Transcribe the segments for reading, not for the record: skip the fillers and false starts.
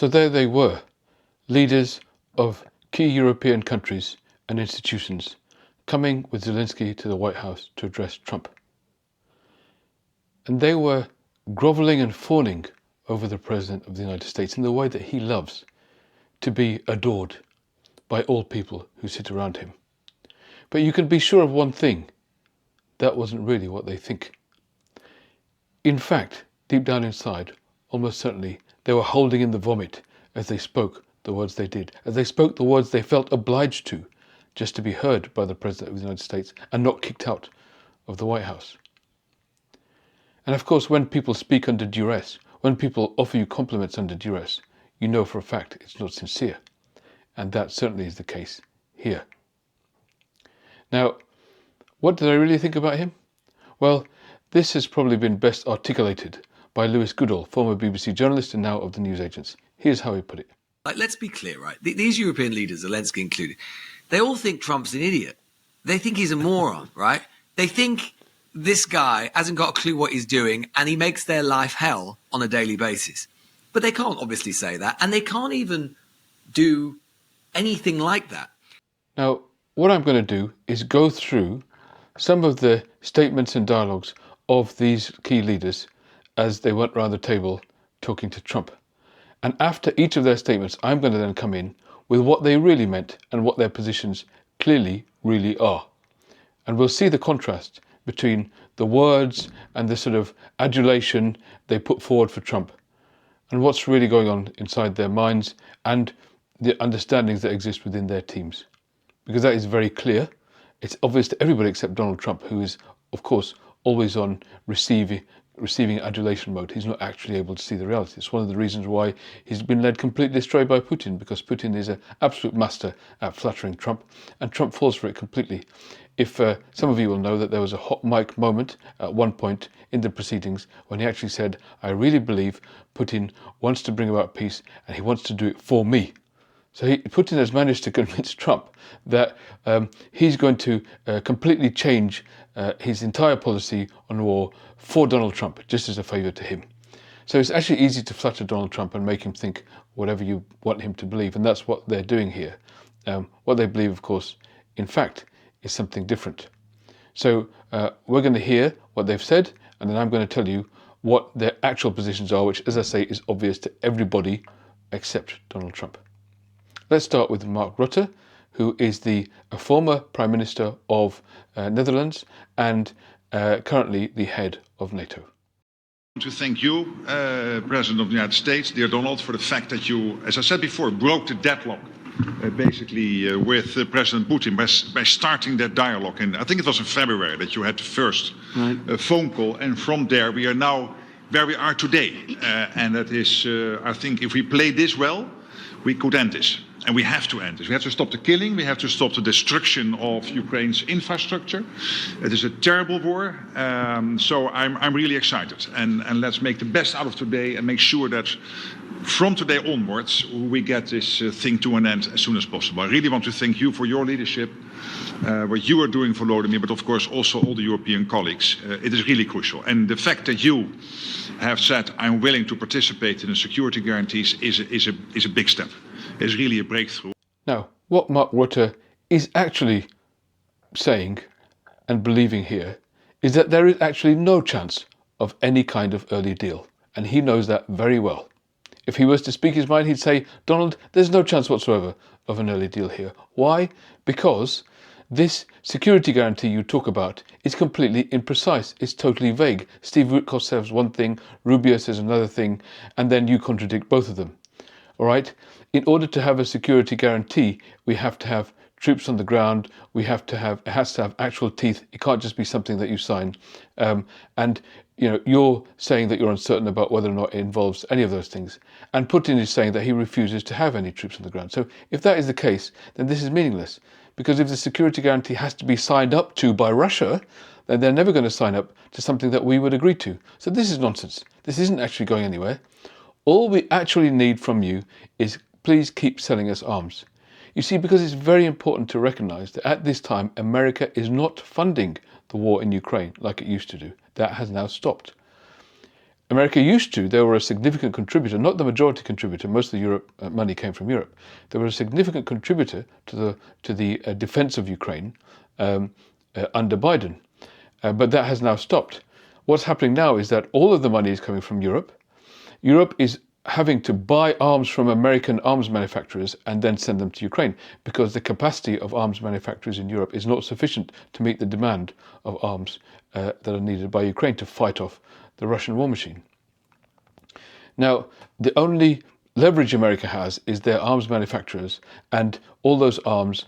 So there they were, leaders of key European countries and institutions, coming with Zelensky to the White House to address Trump. And they were grovelling and fawning over the President of the United States in the way that he loves to be adored by all people who sit around him. But you can be sure of one thing, that wasn't really what they think. In fact, deep down inside, almost certainly, they were holding in the vomit as they spoke the words they did, as they spoke the words they felt obliged to, just to be heard by the President of the United States and not kicked out of the White House. And of course, when people speak under duress, when people offer you compliments under duress, you know for a fact it's not sincere. And that certainly is the case here. Now, what did I really think about him? Well, this has probably been best articulated by Lewis Goodall, former BBC journalist and now of the news agents. Here's how he put it. Let's be clear, right? These European leaders, Zelensky included, they all think Trump's an idiot. They think he's a moron, right? They think this guy hasn't got a clue what he's doing and he makes their life hell on a daily basis. But they can't obviously say that, and they can't even do anything like that. Now, what I'm going to do is go through some of the statements and dialogues of these key leaders as they went round the table talking to Trump. And after each of their statements, I'm going to then come in with what they really meant and what their positions clearly really are. And we'll see the contrast between the words and the sort of adulation they put forward for Trump and what's really going on inside their minds and the understandings that exist within their teams. Because that is very clear. It's obvious to everybody except Donald Trump, who is, of course, always on receiving adulation mode. He's not actually able to see the reality. It's one of the reasons why he's been led completely astray by Putin, because Putin is an absolute master at flattering Trump, and Trump falls for it completely. If some of you will know that there was a hot mic moment at one point in the proceedings when he actually said, I really believe Putin wants to bring about peace and he wants to do it for me. So Putin has managed to convince Trump that he's going to completely change his entire policy on war for Donald Trump, just as a favour to him. So it's actually easy to flatter Donald Trump and make him think whatever you want him to believe, and that's what they're doing here. What they believe, of course, in fact, is something different. So we're going to hear what they've said, and then I'm going to tell you what their actual positions are, which, as I say, is obvious to everybody except Donald Trump. Let's start with Mark Rutte, who is the former Prime Minister of Netherlands and currently the head of NATO. I want to thank you, President of the United States, dear Donald, for the fact that you, as I said before, broke the deadlock with President Putin by starting that dialogue. And I think it was in February that you had the first phone call, and from there we are now where we are today. And that is, I think, if we play this well, we could end this. And we have to end this. We have to stop the killing. We have to stop the destruction of Ukraine's infrastructure. It is a terrible war. So I'm really excited. And let's make the best out of today and make sure that from today onwards, we get this thing to an end as soon as possible. I really want to thank you for your leadership, what you are doing for Volodymyr, but of course also all the European colleagues. It is really crucial. And the fact that you have said, I'm willing to participate in the security guarantees is a big step. It's really a breakthrough. Now, what Mark Rutte is actually saying and believing here is that there is actually no chance of any kind of early deal. And he knows that very well. If he was to speak his mind, he'd say, Donald, there's no chance whatsoever of an early deal here. Why? Because this security guarantee you talk about is completely imprecise. It's totally vague. Steve Witkoff says one thing, Rubio says another thing, and then you contradict both of them. All right? In order to have a security guarantee, we have to have troops on the ground. It has to have actual teeth. It can't just be something that you sign. And you're saying that you're uncertain about whether or not it involves any of those things. And Putin is saying that he refuses to have any troops on the ground. So if that is the case, then this is meaningless. Because if the security guarantee has to be signed up to by Russia, then they're never going to sign up to something that we would agree to. So this is nonsense. This isn't actually going anywhere. All we actually need from you is please keep selling us arms. You see, because it's very important to recognize that at this time, America is not funding the war in Ukraine like it used to do. That has now stopped. America used to, they were a significant contributor, not the majority contributor. Most of the Europe money came from Europe. They were a significant contributor to the defense of Ukraine under Biden. But that has now stopped. What's happening now is that all of the money is coming from Europe. Europe is having to buy arms from American arms manufacturers and then send them to Ukraine, because the capacity of arms manufacturers in Europe is not sufficient to meet the demand of arms that are needed by Ukraine to fight off the Russian war machine. Now, the only leverage America has is their arms manufacturers, and all those arms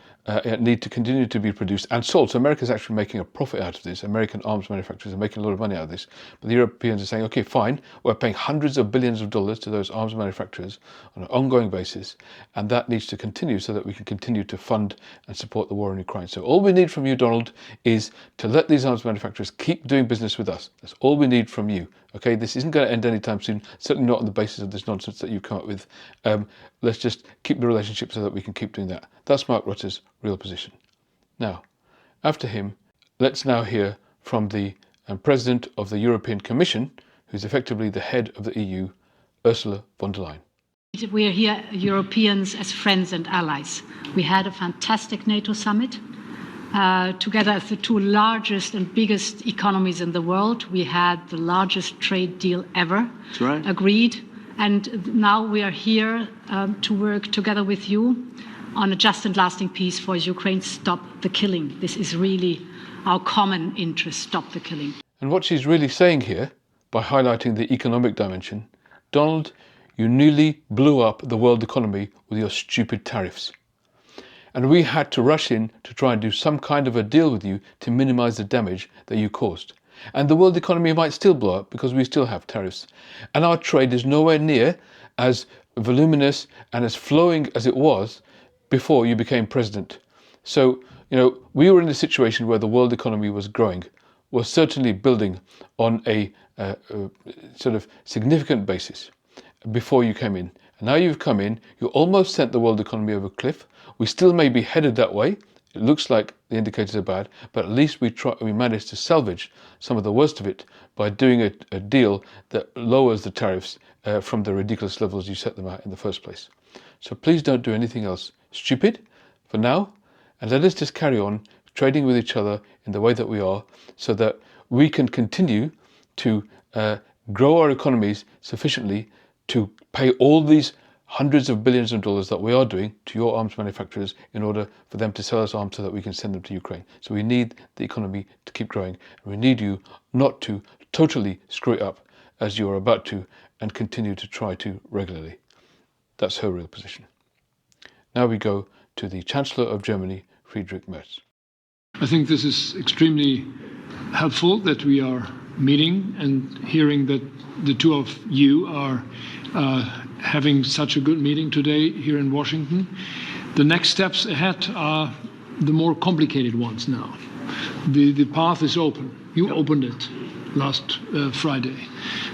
need to continue to be produced and sold. So America is actually making a profit out of this. American arms manufacturers are making a lot of money out of this. But the Europeans are saying, okay, fine, we're paying hundreds of billions of dollars to those arms manufacturers on an ongoing basis, and that needs to continue so that we can continue to fund and support the war in Ukraine. So all we need from you, Donald, is to let these arms manufacturers keep doing business with us. That's all we need from you. Okay, this isn't going to end anytime soon, certainly not on the basis of this nonsense that you've come up with. Let's just keep the relationship so that we can keep doing that. That's Mark Rutte's real position. Now, after him, let's now hear from the President of the European Commission, who's effectively the head of the EU, Ursula von der Leyen. We are here, Europeans, as friends and allies. We had a fantastic NATO summit. Together as the two largest and biggest economies in the world, we had the largest trade deal ever agreed. And now we are here to work together with you on a just and lasting peace for Ukraine. Stop the killing. This is really our common interest. Stop the killing. And what she's really saying here, by highlighting the economic dimension, Donald, you nearly blew up the world economy with your stupid tariffs. And we had to rush in to try and do some kind of a deal with you to minimize the damage that you caused. And the world economy might still blow up because we still have tariffs. And our trade is nowhere near as voluminous and as flowing as it was before you became president. So, we were in a situation where the world economy was growing, was certainly building on a sort of significant basis before you came in. And now you've come in, you almost sent the world economy over a cliff. We still may be headed that way. It looks like the indicators are bad, but at least we managed to salvage some of the worst of it by doing a deal that lowers the tariffs from the ridiculous levels you set them at in the first place. So please don't do anything else stupid for now, and let us just carry on trading with each other in the way that we are, so that we can continue to grow our economies sufficiently to pay all these hundreds of billions of dollars that we are doing to your arms manufacturers in order for them to sell us arms so that we can send them to Ukraine. So we need the economy to keep growing. And we need you not to totally screw it up as you are about to and continue to try to regularly. That's her real position. Now we go to the Chancellor of Germany, Friedrich Merz. I think this is extremely helpful that we are meeting and hearing that the two of you are having such a good meeting today here in Washington. The next steps ahead are the more complicated ones now. The path is open. You opened it last Friday.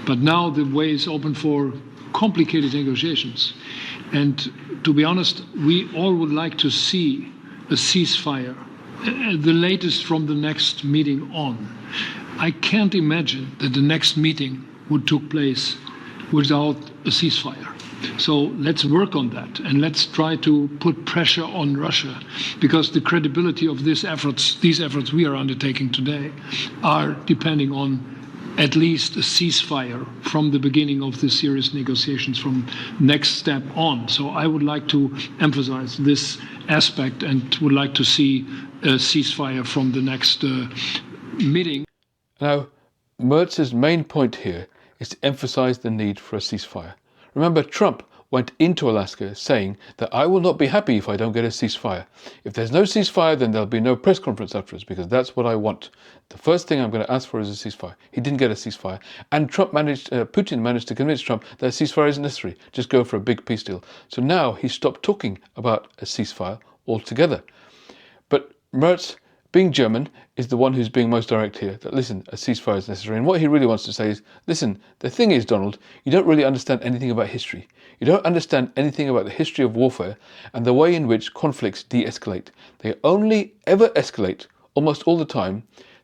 But now the way is open for complicated negotiations. And to be honest, we all would like to see a ceasefire, the latest from the next meeting on. I can't imagine that the next meeting would take place without a ceasefire. So let's work on that, and let's try to put pressure on Russia, because the credibility of these efforts we are undertaking today are depending on at least a ceasefire from the beginning of the serious negotiations from next step on. So I would like to emphasize this aspect and would like to see a ceasefire from the next meeting. Now, Merz's main point here is to emphasize the need for a ceasefire. Remember, Trump went into Alaska saying that I will not be happy if I don't get a ceasefire. If there's no ceasefire, then there'll be no press conference afterwards, because that's what I want. The first thing I'm going to ask for is a ceasefire. He didn't get a ceasefire. And Putin managed to convince Trump that a ceasefire isn't necessary. Just go for a big peace deal. So now he stopped talking about a ceasefire altogether. But Merz, being German, is the one who's being most direct here, that listen, a ceasefire is necessary. And what he really wants to say is, listen, the thing is, Donald, you don't really understand anything about history. You don't understand anything about the history of warfare and the way in which conflicts de-escalate. They only ever escalate, almost all the time,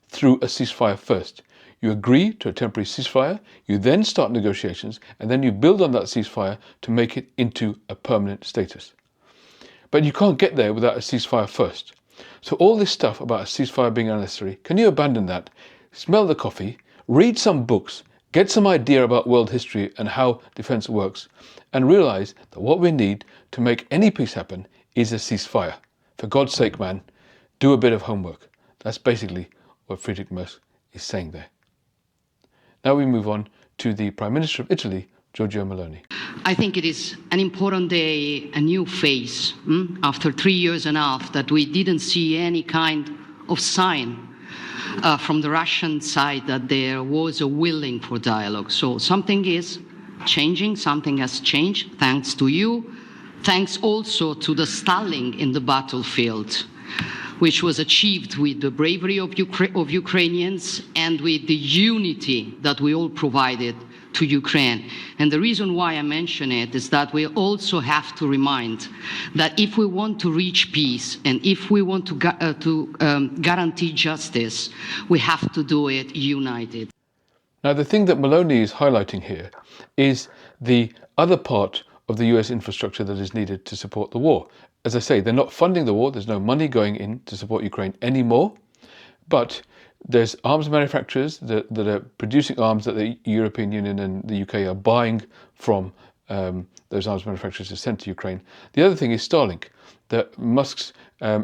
through a ceasefire first. You agree to a temporary ceasefire, you then start negotiations, and then you build on that ceasefire to make it into a permanent status. But you can't get there without a ceasefire first. So all this stuff about a ceasefire being unnecessary, can you abandon that? Smell the coffee, read some books, get some idea about world history and how defense works, and realize that what we need to make any peace happen is a ceasefire. For God's sake, man, do a bit of homework. That's basically what Friedrich Merz is saying there. Now we move on to the Prime Minister of Italy, Giorgia Meloni. I think it is an important day, a new phase, after 3 years and a half that we didn't see any kind of sign from the Russian side that there was a willing for dialogue. So something is changing, something has changed, thanks to you, thanks also to the stalling in the battlefield, which was achieved with the bravery of Ukrainians and with the unity that we all provided to Ukraine. And the reason why I mention it is that we also have to remind that if we want to reach peace and if we want to guarantee justice, we have to do it united. Now, the thing that Meloni is highlighting here is the other part of the US infrastructure that is needed to support the war. As I say, they're not funding the war. There's no money going in to support Ukraine anymore. But there's arms manufacturers that are producing arms that the European Union and the UK are buying from those arms manufacturers to send to Ukraine. The other thing is Starlink, that Musk's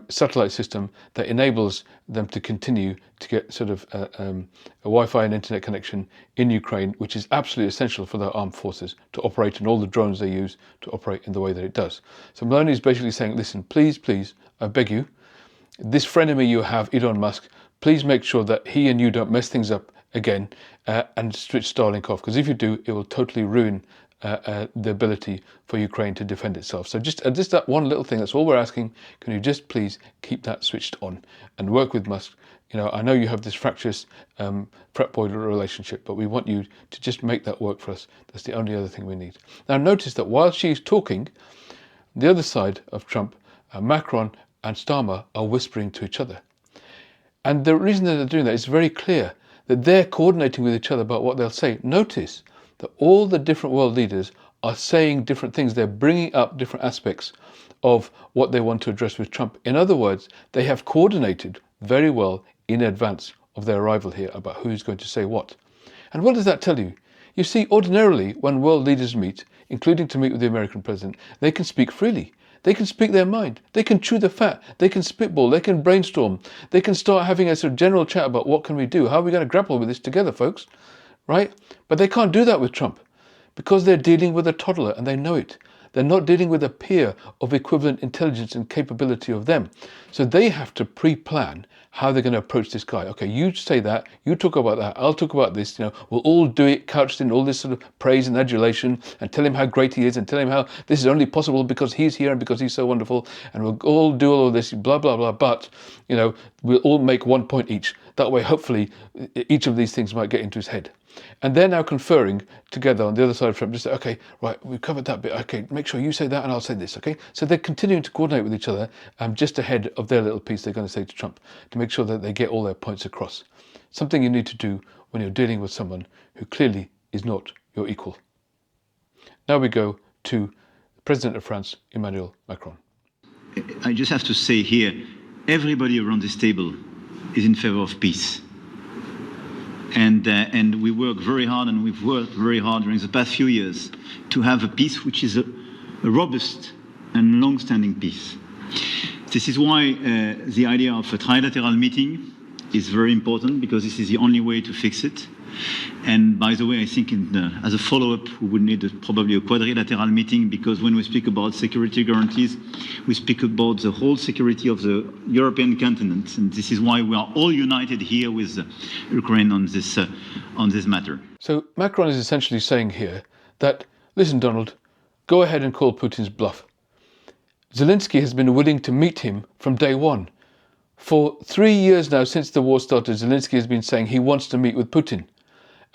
satellite system that enables them to continue to get sort of a Wi-Fi and internet connection in Ukraine, which is absolutely essential for their armed forces to operate and all the drones they use to operate in the way that it does. So Meloni is basically saying, listen, please, I beg you, this frenemy you have, Elon Musk, please make sure that he and you don't mess things up again and switch Starlink off, because if you do, it will totally ruin the ability for Ukraine to defend itself. So just that one little thing, that's all we're asking. Can you just please keep that switched on and work with Musk? You know, I know you have this fractious prep boiler relationship, but we want you to just make that work for us. That's the only other thing we need. Now notice that while she's talking, the other side of Trump, Macron and Starmer are whispering to each other. And the reason that they're doing that is very clear, that they're coordinating with each other about what they'll say. Notice that all the different world leaders are saying different things. They're bringing up different aspects of what they want to address with Trump. In other words, they have coordinated very well in advance of their arrival here about who's going to say what. And what does that tell you? You see, ordinarily, when world leaders meet, including to meet with the American president, they can speak freely. They can speak their mind. They can chew the fat. They can spitball. They can brainstorm. They can start having a sort of general chat about what can we do? How are we going to grapple with this together, folks? Right? But they can't do that with Trump because they're dealing with a toddler and they know it. They're not dealing with a peer of equivalent intelligence and capability of them. So they have to pre-plan how they're going to approach this guy. Okay, you say that, you talk about that, I'll talk about this, you know, we'll all do it couched in all this sort of praise and adulation and tell him how great he is and tell him how this is only possible because he's here and because he's so wonderful, and we'll all do all of this, blah, blah, blah, but, you know, we'll all make 1 point each. That way, hopefully, each of these things might get into his head. And they're now conferring together on the other side of Trump, just say, okay, right, we've covered that bit, okay, make sure you say that and I'll say this, okay? So they're continuing to coordinate with each other just ahead of their little piece they're going to say to Trump to make sure that they get all their points across. Something you need to do when you're dealing with someone who clearly is not your equal. Now we go to the President of France, Emmanuel Macron. I just have to say here, everybody around this table is in favor of peace. And we work very hard, and we've worked very hard during the past few years to have a peace which is a robust and long-standing peace. This is why the idea of a trilateral meeting is very important, because this is the only way to fix it. And by the way, I think as a follow-up, we would need probably a quadrilateral meeting, because when we speak about security guarantees, we speak about the whole security of the European continent. And this is why we are all united here with Ukraine on this matter. So Macron is essentially saying here that, listen, Donald, go ahead and call Putin's bluff. Zelensky has been willing to meet him from day one. For 3 years now, since the war started, Zelensky has been saying he wants to meet with Putin,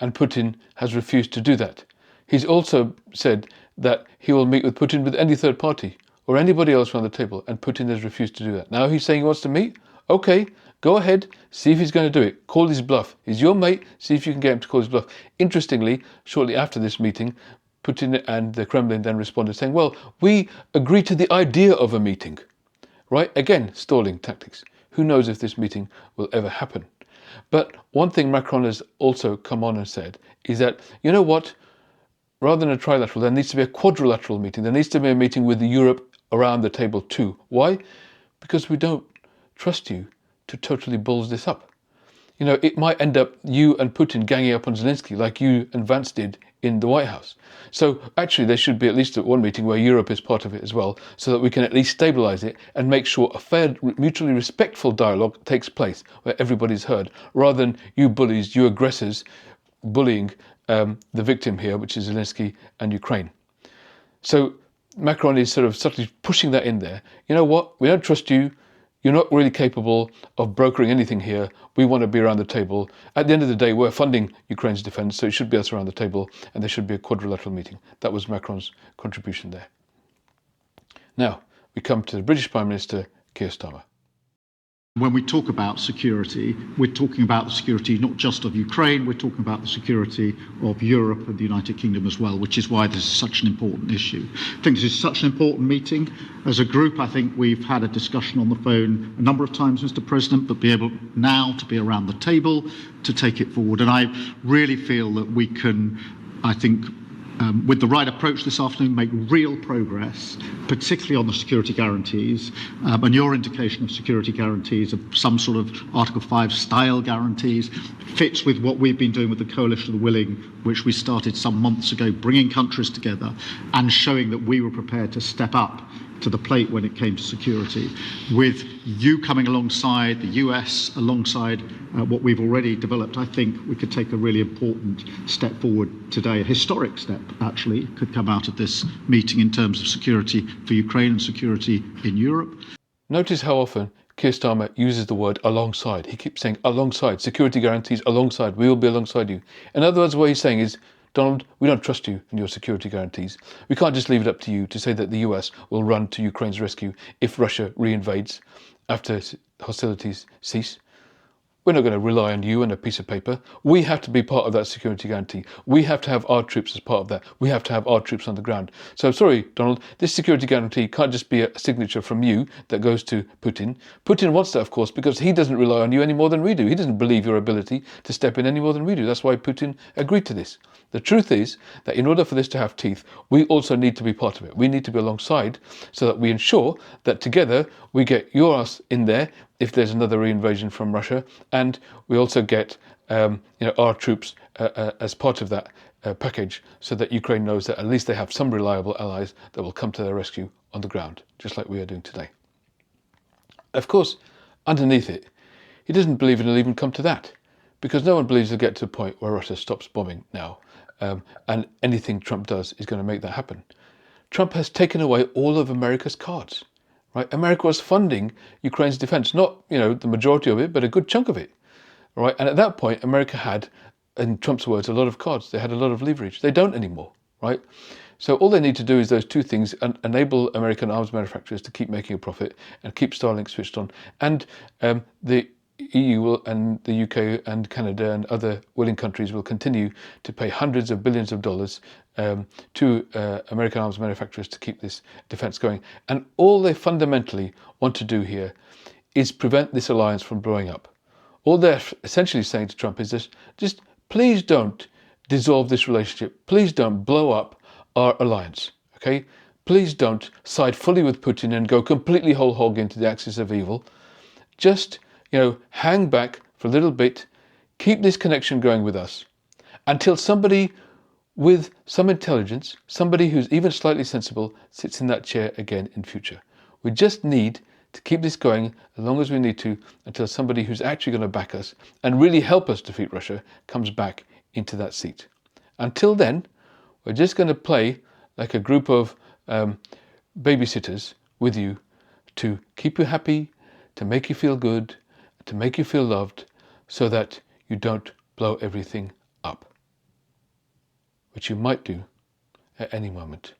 and Putin has refused to do that. He's also said that he will meet with Putin with any third party or anybody else around the table, and Putin has refused to do that. Now he's saying he wants to meet? Okay, go ahead, see if he's going to do it. Call his bluff. He's your mate, see if you can get him to call his bluff. Interestingly, shortly after this meeting, Putin and the Kremlin then responded saying, well, we agree to the idea of a meeting. Right? Again, stalling tactics. Who knows if this meeting will ever happen? But one thing Macron has also come on and said is that, you know what, rather than a trilateral, there needs to be a quadrilateral meeting. There needs to be a meeting with Europe around the table too. Why? Because we don't trust you to totally balls this up. You know, it might end up you and Putin ganging up on Zelensky like you and Vance did in the White House. So actually there should be at least one meeting where Europe is part of it as well, so that we can at least stabilise it and make sure a fair, mutually respectful dialogue takes place where everybody's heard, rather than you bullies, you aggressors, bullying the victim here, which is Zelensky and Ukraine. So Macron is sort of subtly pushing that in there. You know what? We don't trust you. You're not really capable of brokering anything here. We want to be around the table. At the end of the day, we're funding Ukraine's defence, so it should be us around the table, and there should be a quadrilateral meeting. That was Macron's contribution there. Now, we come to the British Prime Minister, Keir Starmer. When we talk about security, we're talking about the security not just of Ukraine, we're talking about the security of Europe and the United Kingdom as well, which is why this is such an important issue. I think this is such an important meeting. As a group, I think we've had a discussion on the phone a number of times, Mr. President, but be able now to be around the table to take it forward. And I really feel that we can, I think, with the right approach this afternoon, make real progress, particularly on the security guarantees, and your indication of security guarantees, of some sort of Article 5 style guarantees, fits with what we've been doing with the Coalition of the Willing, which we started some months ago, bringing countries together and showing that we were prepared to step up to the plate when it came to security, with you coming alongside, the US alongside what we've already developed. I think we could take a really important step forward today. A historic step, actually, could come out of this meeting in terms of security for Ukraine and security in Europe. Notice how often Keir Starmer uses the word alongside. He keeps saying alongside, security guarantees alongside, we will be alongside you. In other words, what he's saying is, Donald, we don't trust you in your security guarantees. We can't just leave it up to you to say that the US will run to Ukraine's rescue if Russia reinvades after hostilities cease. We're not going to rely on you and a piece of paper. We have to be part of that security guarantee. We have to have our troops as part of that. We have to have our troops on the ground. So sorry, Donald, this security guarantee can't just be a signature from you that goes to Putin. Putin wants that, of course, because he doesn't rely on you any more than we do. He doesn't believe your ability to step in any more than we do. That's why Putin agreed to this. The truth is that in order for this to have teeth, we also need to be part of it. We need to be alongside so that we ensure that together we get your ass in there if there's another reinvasion from Russia, and we also get our troops as part of that package, so that Ukraine knows that at least they have some reliable allies that will come to their rescue on the ground, just like we are doing today. Of course, underneath it, he doesn't believe it'll even come to that, because no one believes it'll get to a point where Russia stops bombing now, and anything Trump does is going to make that happen. Trump has taken away all of America's cards. Right? America was funding Ukraine's defense, not the majority of it, but a good chunk of it. Right? And at that point, America had, in Trump's words, a lot of cards. They had a lot of leverage. They don't anymore. Right? So all they need to do is those two things, and enable American arms manufacturers to keep making a profit and keep Starlink switched on. And the EU will, and the UK and Canada and other willing countries will continue to pay hundreds of billions of dollars to American arms manufacturers to keep this defence going. And all they fundamentally want to do here is prevent this alliance from blowing up. All they're essentially saying to Trump is this: just please don't dissolve this relationship. Please don't blow up our alliance. Okay? Please don't side fully with Putin and go completely whole hog into the axis of evil. Just hang back for a little bit, keep this connection going with us until somebody with some intelligence, somebody who's even slightly sensible, sits in that chair again in future. We just need to keep this going as long as we need to, until somebody who's actually going to back us and really help us defeat Russia comes back into that seat. Until then, we're just going to play like a group of babysitters with you to keep you happy, to make you feel good, to make you feel loved, so that you don't blow everything up, which you might do at any moment.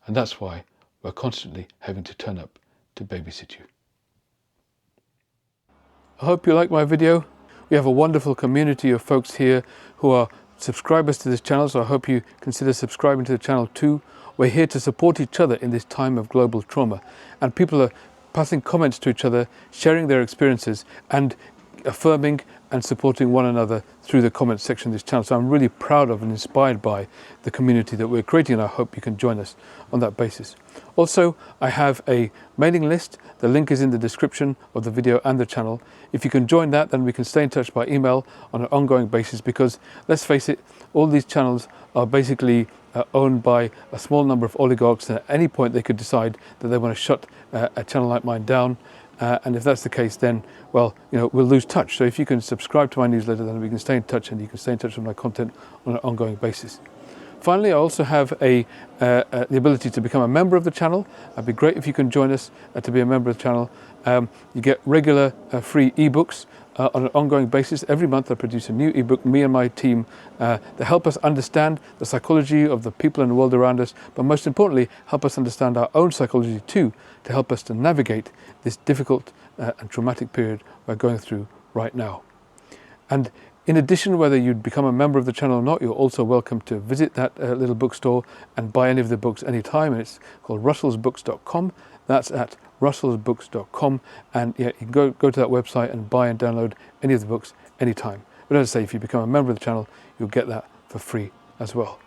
And that's why we're constantly having to turn up to babysit you. I hope you like my video. We have a wonderful community of folks here who are subscribers to this channel, so I hope you consider subscribing to the channel too. We're here to support each other in this time of global trauma, and people are passing comments to each other, sharing their experiences and affirming and supporting one another through the comments section of this channel. So I'm really proud of and inspired by the community that we're creating, and I hope you can join us on that basis. Also, I have a mailing list. The link is in the description of the video and the channel. If you can join that, then we can stay in touch by email on an ongoing basis, because let's face it, all these channels are basically owned by a small number of oligarchs, and at any point they could decide that they want to shut a channel like mine down. And if that's the case, then, well, we'll lose touch. So if you can subscribe to my newsletter, then we can stay in touch, and you can stay in touch with my content on an ongoing basis. Finally, I also have the ability to become a member of the channel. It'd be great if you can join us to be a member of the channel. You get regular free ebooks on an ongoing basis. Every month I produce a new ebook, me and my team, that help us understand the psychology of the people in the world around us, but most importantly, help us understand our own psychology too, to help us to navigate this difficult and traumatic period we're going through right now. And in addition, whether you'd become a member of the channel or not, you're also welcome to visit that little bookstore and buy any of the books anytime. It's called russellsbooks.com. That's at russellsbooks.com, and yeah, you can go to that website and buy and download any of the books anytime. But as I say, if you become a member of the channel, you'll get that for free as well.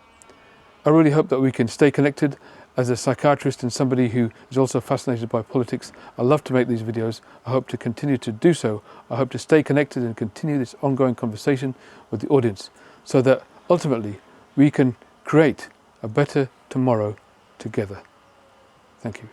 I really hope that we can stay connected. As a psychiatrist and somebody who is also fascinated by politics, I love to make these videos. I hope to continue to do so. I hope to stay connected and continue this ongoing conversation with the audience, so that ultimately we can create a better tomorrow together. Thank you.